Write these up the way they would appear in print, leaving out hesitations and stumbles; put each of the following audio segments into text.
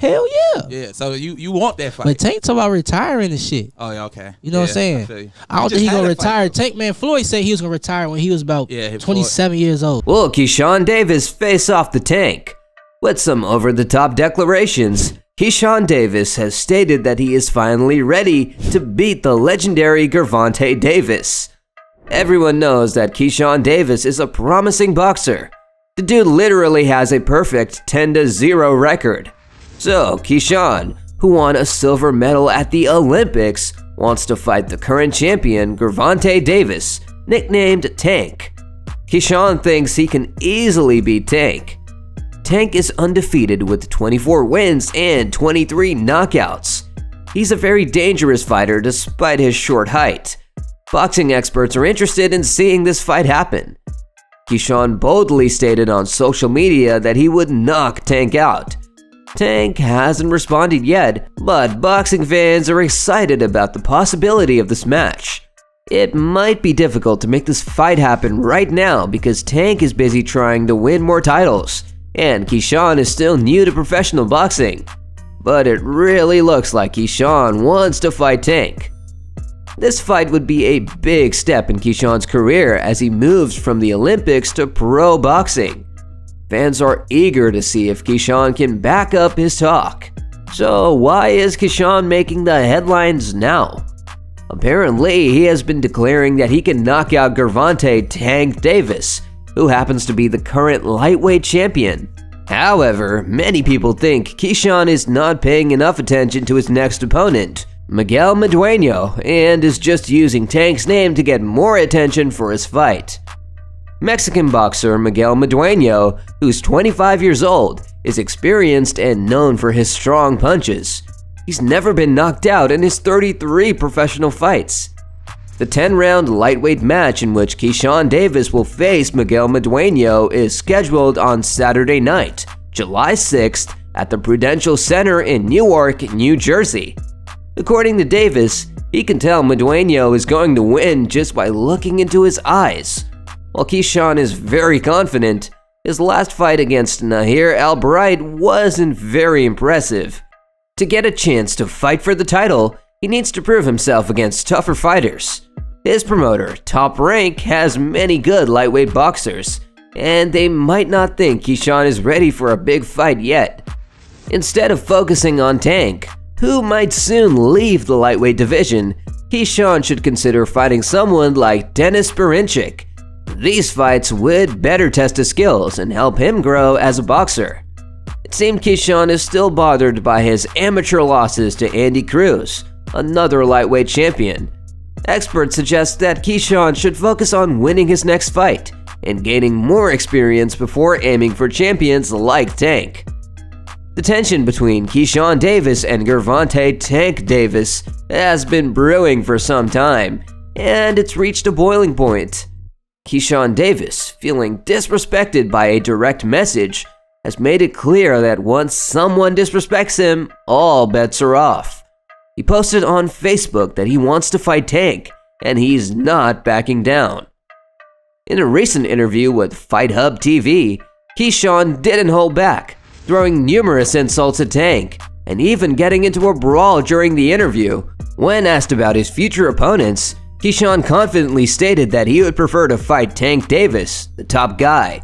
Hell yeah. Yeah, so you want that fight. But Tank talking about retiring and shit. Oh, yeah, okay. You know what I'm saying? I don't think he gonna retire. Tank, man, Floyd said he was gonna retire when he was about 27 years old. Will Keyshawn Davis face off the Tank? With some over-the-top declarations, Keyshawn Davis has stated that he is finally ready to beat the legendary Gervonta Davis. Everyone knows that Keyshawn Davis is a promising boxer. The dude literally has a perfect 10-0 record. So Keyshawn, who won a silver medal at the Olympics, wants to fight the current champion Gervonta Davis, nicknamed Tank. Keyshawn thinks he can easily beat Tank. Tank is undefeated with 24 wins and 23 knockouts. He's a very dangerous fighter despite his short height. Boxing experts are interested in seeing this fight happen. Keyshawn boldly stated on social media that he would knock Tank out. Tank hasn't responded yet, but boxing fans are excited about the possibility of this match. It might be difficult to make this fight happen right now because Tank is busy trying to win more titles, and Keyshawn is still new to professional boxing. But it really looks like Keyshawn wants to fight Tank. This fight would be a big step in Keyshawn's career as he moves from the Olympics to pro boxing. Fans are eager to see if Keyshawn can back up his talk. So why is Keyshawn making the headlines now? Apparently, he has been declaring that he can knock out Gervonta Tank Davis, who happens to be the current lightweight champion. However, many people think Keyshawn is not paying enough attention to his next opponent, Miguel Medueno, and is just using Tank's name to get more attention for his fight. Mexican boxer Miguel Medueno, who's 25 years old, is experienced and known for his strong punches. He's never been knocked out in his 33 professional fights. The 10-round lightweight match in which Keyshawn Davis will face Miguel Medueno is scheduled on Saturday night, July 6th, at the Prudential Center in Newark, New Jersey. According to Davis, he can tell Medueno is going to win just by looking into his eyes. While Keyshawn is very confident, his last fight against Nahir Albright wasn't very impressive. To get a chance to fight for the title, he needs to prove himself against tougher fighters. His promoter, Top Rank, has many good lightweight boxers, and they might not think Keyshawn is ready for a big fight yet. Instead of focusing on Tank, who might soon leave the lightweight division, Keyshawn should consider fighting someone like Denis Berinchik. These fights would better test his skills and help him grow as a boxer. It seemed Keyshawn is still bothered by his amateur losses to Andy Cruz, another lightweight champion. Experts suggest that Keyshawn should focus on winning his next fight and gaining more experience before aiming for champions like Tank. The tension between Keyshawn Davis and Gervonta Tank Davis has been brewing for some time, and it's reached a boiling point. Keyshawn Davis, feeling disrespected by a direct message, has made it clear that once someone disrespects him, all bets are off. He posted on Facebook that he wants to fight Tank, and he's not backing down. In a recent interview with Fight Hub TV, Keyshawn didn't hold back, throwing numerous insults at Tank, and even getting into a brawl during the interview. When asked about his future opponents, Keyshawn confidently stated that he would prefer to fight Tank Davis, the top guy.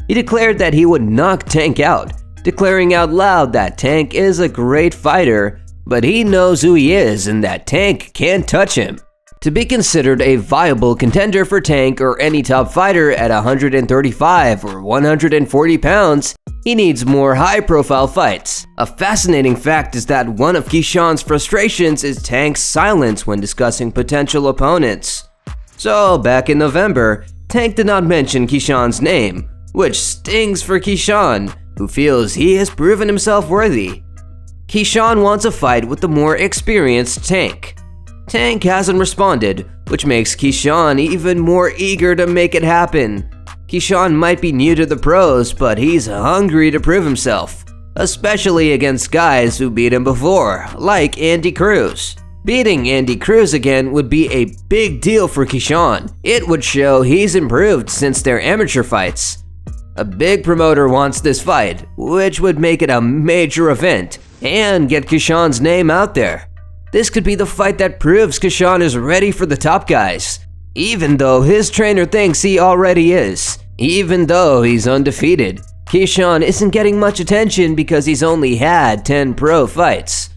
He declared that he would knock Tank out, declaring out loud that Tank is a great fighter, but he knows who he is and that Tank can't touch him. To be considered a viable contender for Tank or any top fighter at 135 or 140 pounds, he needs more high-profile fights. A fascinating fact is that one of Keyshawn's frustrations is Tank's silence when discussing potential opponents. So, back in November, Tank did not mention Keyshawn's name, which stings for Keyshawn, who feels he has proven himself worthy. Keyshawn wants a fight with the more experienced Tank. Tank hasn't responded, which makes Keyshawn even more eager to make it happen. Keyshawn might be new to the pros, but he's hungry to prove himself, especially against guys who beat him before, like Andy Cruz. Beating Andy Cruz again would be a big deal for Keyshawn. It would show he's improved since their amateur fights. A big promoter wants this fight, which would make it a major event, and get Keyshawn's name out there. This could be the fight that proves Keyshawn is ready for the top guys, even though his trainer thinks he already is. Even though he's undefeated, Keyshawn isn't getting much attention because he's only had 10 pro fights.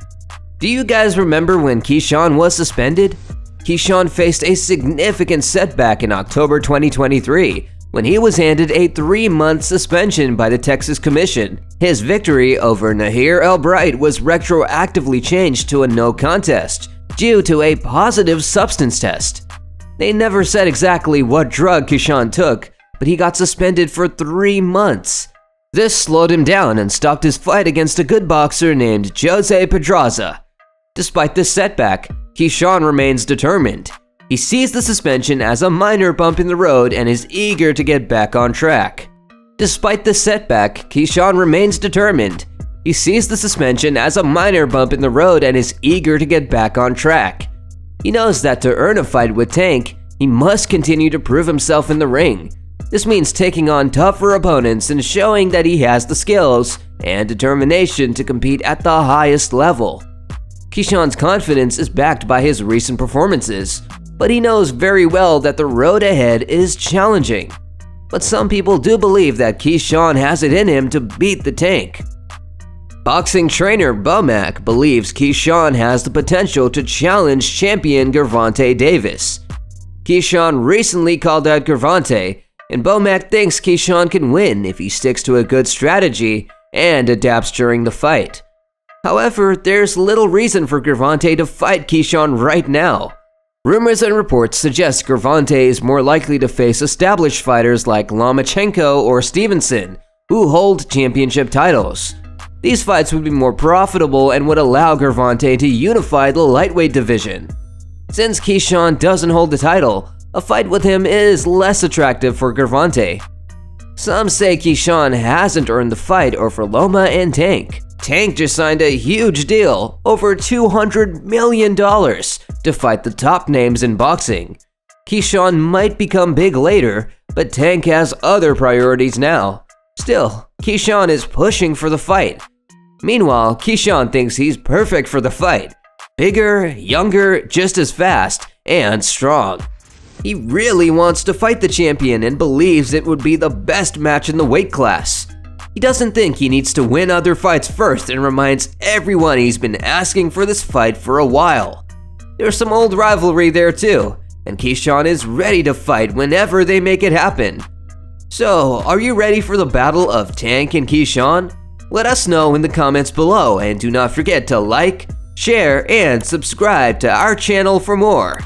Do you guys remember when Keyshawn was suspended? Keyshawn faced a significant setback in October 2023 when he was handed a 3-month suspension by the Texas Commission. His victory over Nahir El-Bright was retroactively changed to a no contest due to a positive substance test. They never said exactly what drug Keyshawn took, but he got suspended for 3 months. This slowed him down and stopped his fight against a good boxer named Jose Pedraza. Despite this setback, Keyshawn remains determined. He sees the suspension as a minor bump in the road and is eager to get back on track. Despite the setback, Keyshawn remains determined. He sees the suspension as a minor bump in the road and is eager to get back on track. He knows that to earn a fight with Tank, he must continue to prove himself in the ring. This means taking on tougher opponents and showing that he has the skills and determination to compete at the highest level. Keyshawn's confidence is backed by his recent performances, but he knows very well that the road ahead is challenging. But some people do believe that Keyshawn has it in him to beat the Tank. Boxing trainer Bomac believes Keyshawn has the potential to challenge champion Gervonta Davis. Keyshawn recently called out Gervonta, and Bomac thinks Keyshawn can win if he sticks to a good strategy and adapts during the fight. However, there's little reason for Gervonta to fight Keyshawn right now. Rumors and reports suggest Gervonta is more likely to face established fighters like Lomachenko or Stevenson, who hold championship titles. These fights would be more profitable and would allow Gervonta to unify the lightweight division. Since Keyshawn doesn't hold the title, a fight with him is less attractive for Gervonta. Some say Keyshawn hasn't earned the fight over Loma and Tank. Tank just signed a huge deal, over $200 million, to fight the top names in boxing. Keyshawn might become big later, but Tank has other priorities now. Still, Keyshawn is pushing for the fight. Meanwhile, Keyshawn thinks he's perfect for the fight. Bigger, younger, just as fast, and strong. He really wants to fight the champion and believes it would be the best match in the weight class. He doesn't think he needs to win other fights first and reminds everyone he's been asking for this fight for a while. There's some old rivalry there too, and Keyshawn is ready to fight whenever they make it happen. So, are you ready for the battle of Tank and Keyshawn? Let us know in the comments below, and do not forget to like, share, and subscribe to our channel for more.